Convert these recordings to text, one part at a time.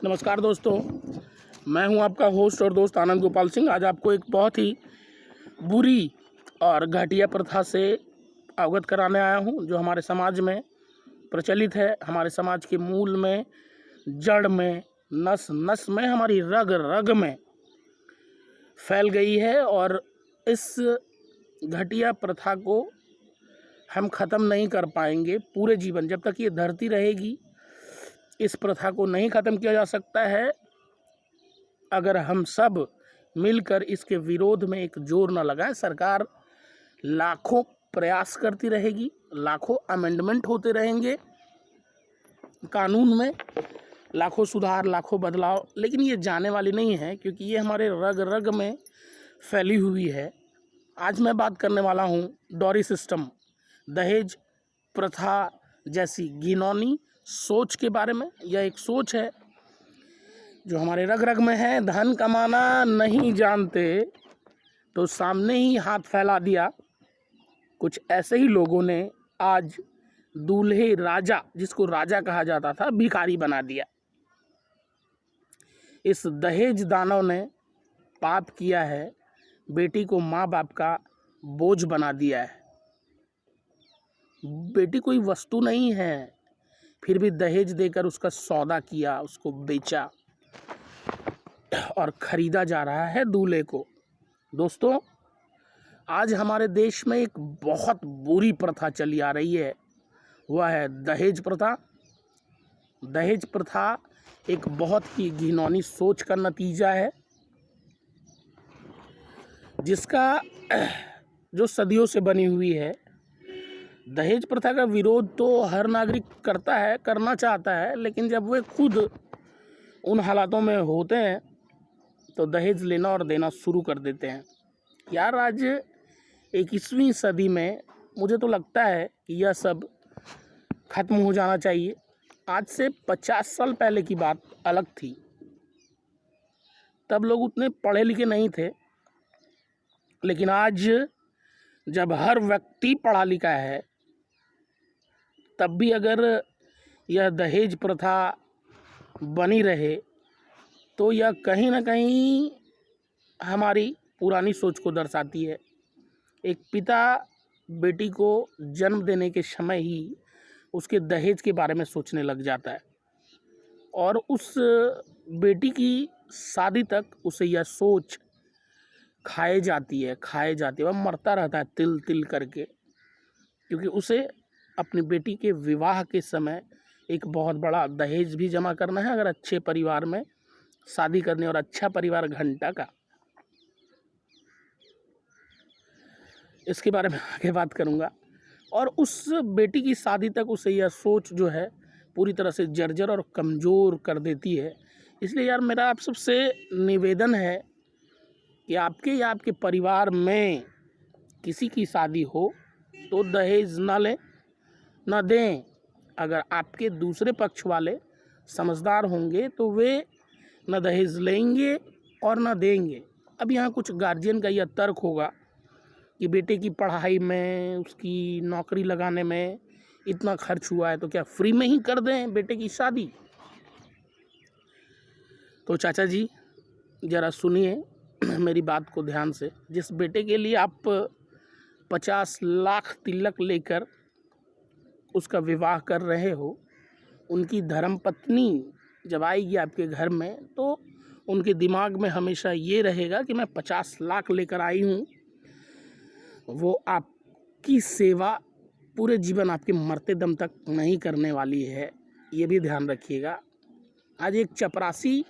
नमस्कार दोस्तों, मैं हूं आपका होस्ट और दोस्त आनंद गोपाल सिंह। आज आपको एक बहुत ही बुरी और घटिया प्रथा से अवगत कराने आया हूं, जो हमारे समाज में प्रचलित है। हमारे समाज के मूल में, जड़ में, नस नस में, हमारी रग रग में फैल गई है। और इस घटिया प्रथा को हम ख़त्म नहीं कर पाएंगे पूरे जीवन। जब तक ये धरती रहेगी, इस प्रथा को नहीं ख़त्म किया जा सकता है अगर हम सब मिलकर इसके विरोध में एक जोर न लगाएं। सरकार लाखों प्रयास करती रहेगी, लाखों अमेंडमेंट होते रहेंगे कानून में, लाखों सुधार, लाखों बदलाव, लेकिन ये जाने वाली नहीं है, क्योंकि ये हमारे रग रग में फैली हुई है। आज मैं बात करने वाला हूँ डॉरी सिस्टम, दहेज प्रथा जैसी घिनौनी सोच के बारे में। यह एक सोच है जो हमारे रग रग में है। धन कमाना नहीं जानते तो सामने ही हाथ फैला दिया। कुछ ऐसे ही लोगों ने आज दूल्हे राजा, जिसको राजा कहा जाता था, भिखारी बना दिया। इस दहेज दानव ने पाप किया है, बेटी को माँ बाप का बोझ बना दिया है। बेटी कोई वस्तु नहीं है, फिर भी दहेज देकर उसका सौदा किया, उसको बेचा और खरीदा जा रहा है दूल्हे को। दोस्तों, आज हमारे देश में एक बहुत बुरी प्रथा चली आ रही है, वह है दहेज प्रथा। दहेज प्रथा एक बहुत ही घिनौनी सोच का नतीजा है, जिसका जो सदियों से बनी हुई है। दहेज प्रथा का विरोध तो हर नागरिक करता है, करना चाहता है, लेकिन जब वे खुद उन हालातों में होते हैं तो दहेज लेना और देना शुरू कर देते हैं। यार, आज 21वीं सदी में मुझे तो लगता है कि यह सब ख़त्म हो जाना चाहिए। आज से 50 साल पहले की बात अलग थी। तब लोग उतने पढ़े लिखे नहीं थे, लेकिन आज जब हर व्यक्ति पढ़ा लिखा है, तब भी अगर यह दहेज प्रथा बनी रहे तो यह कहीं ना कहीं हमारी पुरानी सोच को दर्शाती है। एक पिता बेटी को जन्म देने के समय ही उसके दहेज के बारे में सोचने लग जाता है, और उस बेटी की शादी तक उसे यह सोच खाए जाती है। वह मरता रहता है तिल तिल करके, क्योंकि उसे अपनी बेटी के विवाह के समय एक बहुत बड़ा दहेज भी जमा करना है, अगर अच्छे परिवार में शादी करनी, और अच्छा परिवार घंटा का। इसके बारे में आगे बात करूंगा। और उस बेटी की शादी तक उसे यह सोच जो है पूरी तरह से जर्जर और कमज़ोर कर देती है। इसलिए यार, मेरा आप सबसे निवेदन है कि आपके या आपके परिवार में किसी की शादी हो तो दहेज ना लें, ना दें। अगर आपके दूसरे पक्ष वाले समझदार होंगे तो वे न दहेज लेंगे और न देंगे। अब यहाँ कुछ गार्जियन का यह तर्क होगा कि बेटे की पढ़ाई में, उसकी नौकरी लगाने में इतना खर्च हुआ है, तो क्या फ्री में ही कर दें बेटे की शादी? तो चाचा जी, ज़रा सुनिए मेरी बात को ध्यान से। जिस बेटे के लिए आप 50 लाख तिलक लेकर उसका विवाह कर रहे हो, उनकी धर्मपत्नी जब आएगी आपके घर में तो उनके दिमाग में हमेशा ये रहेगा कि मैं 50 लाख लेकर आई हूँ। वो आपकी सेवा पूरे जीवन, आपके मरते दम तक नहीं करने वाली है, ये भी ध्यान रखिएगा। आज एक चपरासी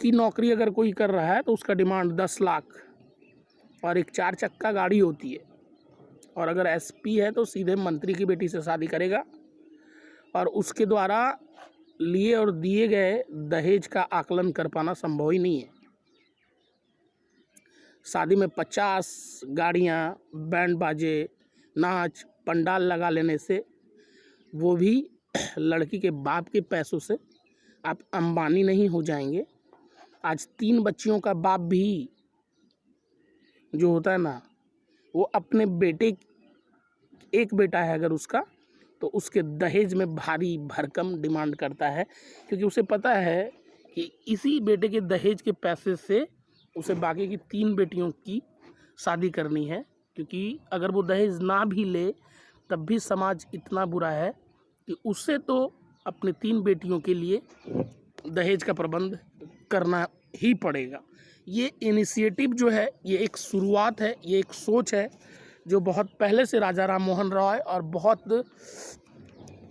की नौकरी अगर कोई कर रहा है तो उसका डिमांड 10 लाख, और एक 4 चक्का गाड़ी होती है, और अगर एसपी है तो सीधे मंत्री की बेटी से शादी करेगा, और उसके द्वारा लिए और दिए गए दहेज का आकलन कर पाना संभव ही नहीं है। शादी में 50 गाड़ियाँ, बैंड बाजे, नाच, पंडाल लगा लेने से, वो भी लड़की के बाप के पैसों से, आप अंबानी नहीं हो जाएंगे। आज 3 बच्चियों का बाप भी जो होता है ना, वो अपने बेटे, एक बेटा है अगर उसका, तो उसके दहेज में भारी भरकम डिमांड करता है, क्योंकि उसे पता है कि इसी बेटे के दहेज के पैसे से उसे बाकी की 3 बेटियों की शादी करनी है, क्योंकि अगर वो दहेज ना भी ले तब भी समाज इतना बुरा है कि उससे तो अपने 3 बेटियों के लिए दहेज का प्रबंध करना ही पड़ेगा। ये इनिशिएटिव जो है, ये एक शुरुआत है, ये एक सोच है जो बहुत पहले से राजा राम मोहन रॉय और बहुत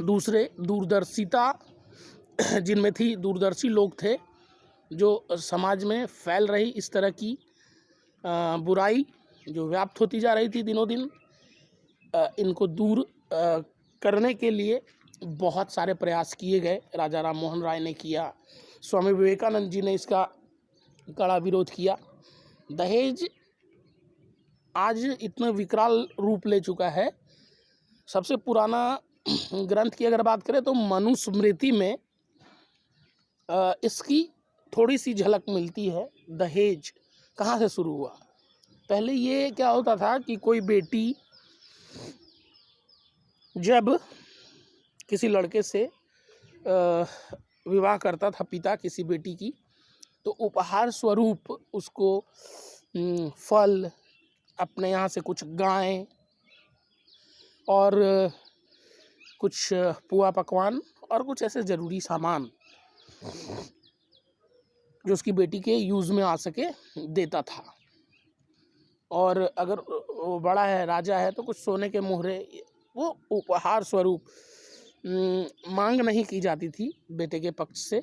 दूसरे दूरदर्शिता जिनमें थी, दूरदर्शी लोग थे जो समाज में फैल रही इस तरह की बुराई जो व्याप्त होती जा रही थी दिनों दिन, इनको दूर करने के लिए बहुत सारे प्रयास किए गए। राजा राम मोहन राय ने किया, स्वामी विवेकानंद जी ने इसका कड़ा विरोध किया। दहेज आज इतना विकराल रूप ले चुका है। सबसे पुराना ग्रंथ की अगर बात करें तो मनुस्मृति में इसकी थोड़ी सी झलक मिलती है। दहेज कहाँ से शुरू हुआ? पहले ये क्या होता था कि कोई बेटी जब किसी लड़के से विवाह करता था पिता किसी बेटी की, तो उपहार स्वरूप उसको फल, अपने यहाँ से कुछ गाय और कुछ पुआ पकवान और कुछ ऐसे ज़रूरी सामान जो उसकी बेटी के यूज़ में आ सके देता था। और अगर वो बड़ा है, राजा है, तो कुछ सोने के मोहरे, वो उपहार स्वरूप मांग नहीं की जाती थी बेटे के पक्ष से।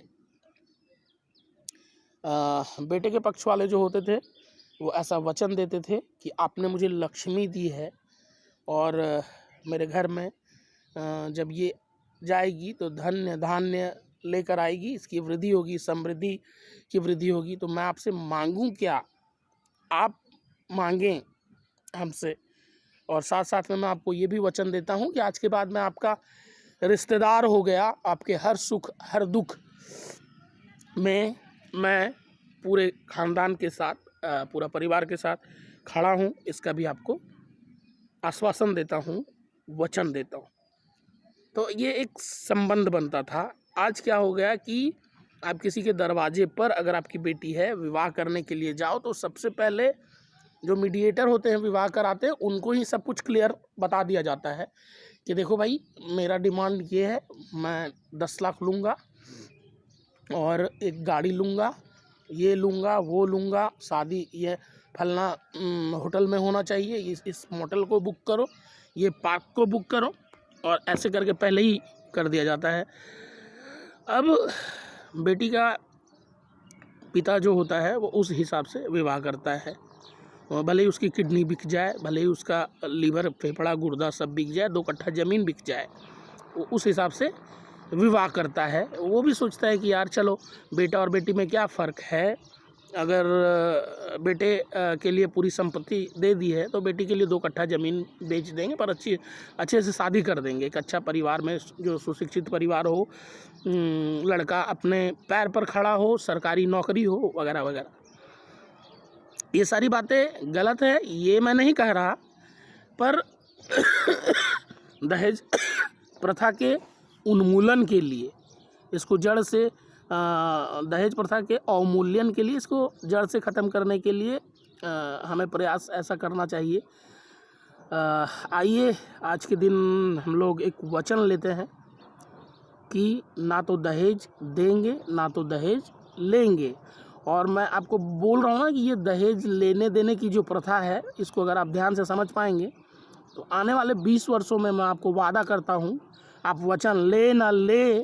बेटे के पक्ष वाले जो होते थे वो ऐसा वचन देते थे कि आपने मुझे लक्ष्मी दी है और मेरे घर में जब ये जाएगी तो धन्य धान्य लेकर आएगी, इसकी वृद्धि होगी, समृद्धि की वृद्धि होगी, तो मैं आपसे मांगूं क्या, आप मांगें हमसे। और साथ साथ में मैं आपको ये भी वचन देता हूँ कि आज के बाद मैं आपका रिश्तेदार हो गया, आपके हर सुख हर दुख में मैं पूरे ख़ानदान के साथ, पूरा परिवार के साथ खड़ा हूँ, इसका भी आपको आश्वासन देता हूँ, वचन देता हूँ। तो ये एक संबंध बनता था। आज क्या हो गया कि आप किसी के दरवाजे पर अगर आपकी बेटी है, विवाह करने के लिए जाओ तो सबसे पहले जो मीडिएटर होते हैं, विवाह कराते हैं, उनको ही सब कुछ क्लियर बता दिया जाता है कि देखो भाई, मेरा डिमांड ये है, मैं 10 लाख लूँगा और एक गाड़ी लूँगा, ये लूँगा, वो लूँगा, शादी ये फलना होटल में होना चाहिए, इस मोटल को बुक करो, ये पार्क को बुक करो, और ऐसे करके पहले ही कर दिया जाता है। अब बेटी का पिता जो होता है वो उस हिसाब से विवाह करता है, भले ही उसकी किडनी बिक जाए, भले ही उसका लीवर, फेफड़ा, गुर्दा सब बिक जाए, 2 कट्ठा ज़मीन बिक जाए, वो उस हिसाब से विवाह करता है। वो भी सोचता है कि यार चलो, बेटा और बेटी में क्या फ़र्क है, अगर बेटे के लिए पूरी संपत्ति दे दी है तो बेटी के लिए 2 कट्ठा ज़मीन बेच देंगे, पर अच्छे से शादी कर देंगे, एक अच्छा परिवार में, जो सुशिक्षित परिवार हो, लड़का अपने पैर पर खड़ा हो, सरकारी नौकरी हो, वगैरह वगैरह। ये सारी बातें गलत है, ये मैं नहीं कह रहा, पर दहेज प्रथा के उन्मूलन के लिए, इसको जड़ से, दहेज प्रथा के अवमूल्यन के लिए, इसको जड़ से ख़त्म करने के लिए हमें प्रयास ऐसा करना चाहिए। आइए आज के दिन हम लोग एक वचन लेते हैं कि ना तो दहेज देंगे, ना तो दहेज लेंगे। और मैं आपको बोल रहा हूँ ना कि ये दहेज लेने देने की जो प्रथा है, इसको अगर आप ध्यान से समझ पाएंगे तो आने वाले 20 वर्षों में, मैं आपको वादा करता हूँ, आप वचन ले ना ले,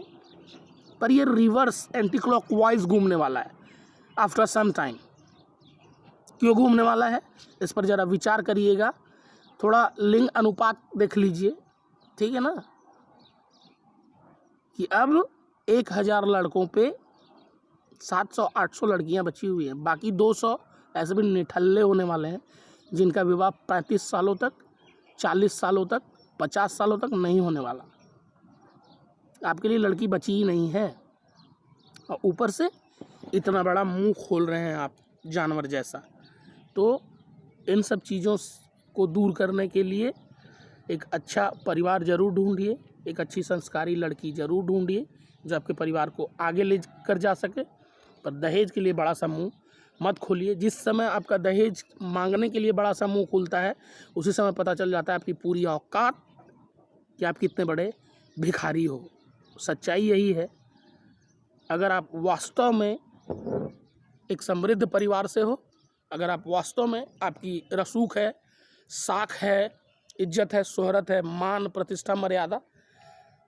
पर ये रिवर्स एंटी क्लॉकवाइज घूमने वाला है आफ्टर सम टाइम। क्यों घूमने वाला है, इस पर ज़रा विचार करिएगा, थोड़ा लिंग अनुपात देख लीजिए, ठीक है ना, कि अब 1000 लड़कों पे 700-800 लड़कियां बची हुई हैं, बाकी 200 ऐसे भी निठल्ले होने वाले हैं जिनका विवाह 35 सालों तक, 40 सालों तक, 50 सालों तक नहीं होने वाला। आपके लिए लड़की बची ही नहीं है, और ऊपर से इतना बड़ा मुंह खोल रहे हैं आप, जानवर जैसा। तो इन सब चीज़ों को दूर करने के लिए एक अच्छा परिवार ज़रूर ढूंढिए, एक अच्छी संस्कारी लड़की ज़रूर ढूंढिए जो आपके परिवार को आगे ले कर जा सके, पर दहेज के लिए बड़ा सा मुंह मत खोलिए। जिस समय आपका दहेज मांगने के लिए बड़ा सा मुंह खुलता है, उसी समय पता चल जाता है आपकी पूरी औकात कि आप कितने बड़े भिखारी हो। सच्चाई यही है। अगर आप वास्तव में एक समृद्ध परिवार से हो, अगर आप वास्तव में आपकी रसूख है, साख है, इज्जत है, शोहरत है, मान प्रतिष्ठा मर्यादा,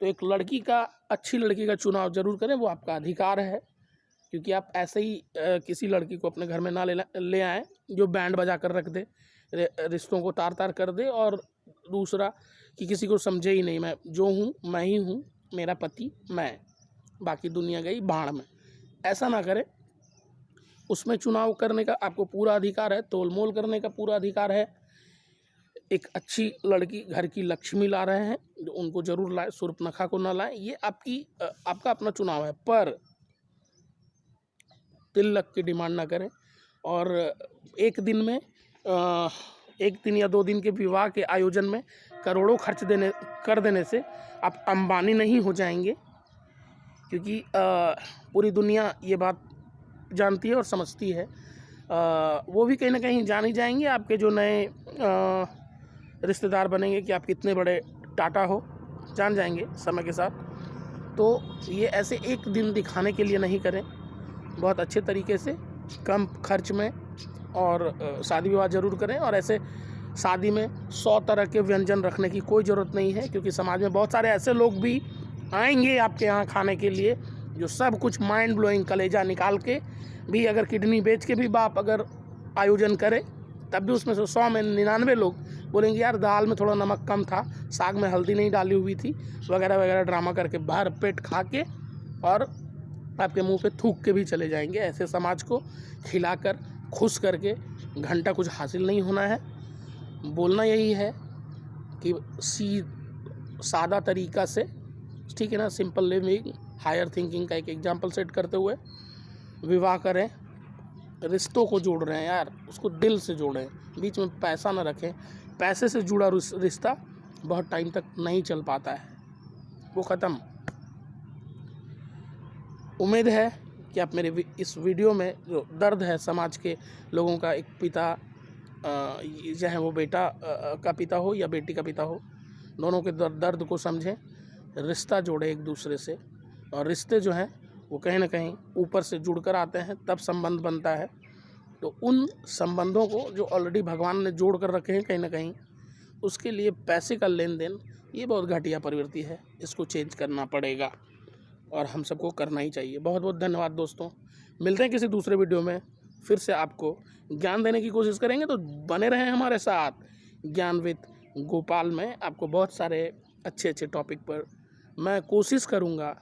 तो एक लड़की का, अच्छी लड़की का चुनाव जरूर करें। वो आपका अधिकार है, क्योंकि आप ऐसे ही किसी लड़की को अपने घर में ना ले आएँ जो बैंड बजा कर रख दे, रिश्तों को तार तार कर दे, और दूसरा कि किसी को समझे ही नहीं, मैं जो हूँ मैं ही हूँ, मेरा पति मैं, बाकी दुनिया गई भाड़ में। ऐसा ना करें। उसमें चुनाव करने का आपको पूरा अधिकार है, तोल मोल करने का पूरा अधिकार है। एक अच्छी लड़की, घर की लक्ष्मी ला रहे हैं, जो उनको जरूर लाए, शूर्पणखा को ना लाएं। ये आपका अपना चुनाव है, पर तिलक की डिमांड ना करें। और एक दिन या 2 दिन के विवाह के आयोजन में करोड़ों खर्च कर देने से आप अंबानी नहीं हो जाएंगे, क्योंकि पूरी दुनिया ये बात जानती है और समझती है। वो भी कहीं ना कहीं जान ही जाएंगे, आपके जो नए रिश्तेदार बनेंगे कि आप कितने बड़े टाटा हो, जान जाएंगे समय के साथ। तो ये ऐसे एक दिन दिखाने के लिए नहीं करें, बहुत अच्छे तरीके से कम खर्च में और शादी विवाह जरूर करें। और ऐसे शादी में 100 तरह के व्यंजन रखने की कोई ज़रूरत नहीं है, क्योंकि समाज में बहुत सारे ऐसे लोग भी आएंगे आपके यहाँ खाने के लिए, जो सब कुछ माइंड ब्लोइंग, कलेजा निकाल के भी, अगर किडनी बेच के भी बाप अगर आयोजन करे, तब भी उसमें से 100 में 99 लोग बोलेंगे यार दाल में थोड़ा नमक कम था, साग में हल्दी नहीं डाली हुई थी, वगैरह वगैरह ड्रामा करके भर पेट खा के और आपके मुंह पे थूक के भी चले जाएंगे। ऐसे समाज को खिलाकर खुश करके घंटा कुछ हासिल नहीं होना है। बोलना यही है कि सादा तरीका से, ठीक है ना, सिंपल लिविंग, हायर थिंकिंग का एक एग्जाम्पल सेट करते हुए विवाह करें। रिश्तों को जोड़ रहे हैं यार, उसको दिल से जोड़ें, बीच में पैसा ना रखें। पैसे से जुड़ा रिश्ता बहुत टाइम तक नहीं चल पाता है, वो ख़त्म। उम्मीद है कि आप मेरे इस वीडियो में जो दर्द है समाज के लोगों का, एक पिता चाहे वो बेटा का पिता हो या बेटी का पिता हो, दोनों के दर्द को समझें, रिश्ता जोड़े एक दूसरे से। और रिश्ते जो हैं वो कहीं ना कहीं ऊपर से जुड़कर आते हैं, तब संबंध बनता है। तो उन संबंधों को जो ऑलरेडी भगवान ने जोड़ कर रखे हैं कहीं ना कहीं, उसके लिए पैसे का लेन देन, ये बहुत घटिया प्रवृत्ति है। इसको चेंज करना पड़ेगा और हम सबको करना ही चाहिए। बहुत बहुत धन्यवाद दोस्तों। मिलते हैं किसी दूसरे वीडियो में, फिर से आपको ज्ञान देने की कोशिश करेंगे, तो बने रहें हमारे साथ। ज्ञान विद गोपाल में आपको बहुत सारे अच्छे अच्छे टॉपिक पर मैं कोशिश करूँगा,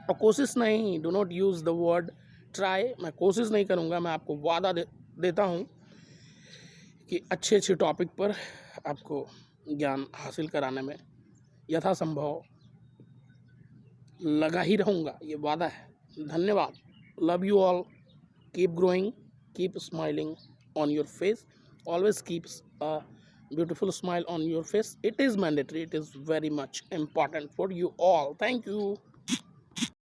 और कोशिश नहीं, do not use the word try, मैं कोशिश नहीं करूँगा, मैं आपको वादा देता हूँ कि अच्छे अच्छे टॉपिक पर आपको ज्ञान हासिल कराने में यथासंभव लगा ही रहूँगा, ये वादा है। धन्यवाद। Love you all. Keep growing, keep smiling on your face, always keeps a beautiful smile on your face. It is mandatory, it is very much important for you all. Thank you.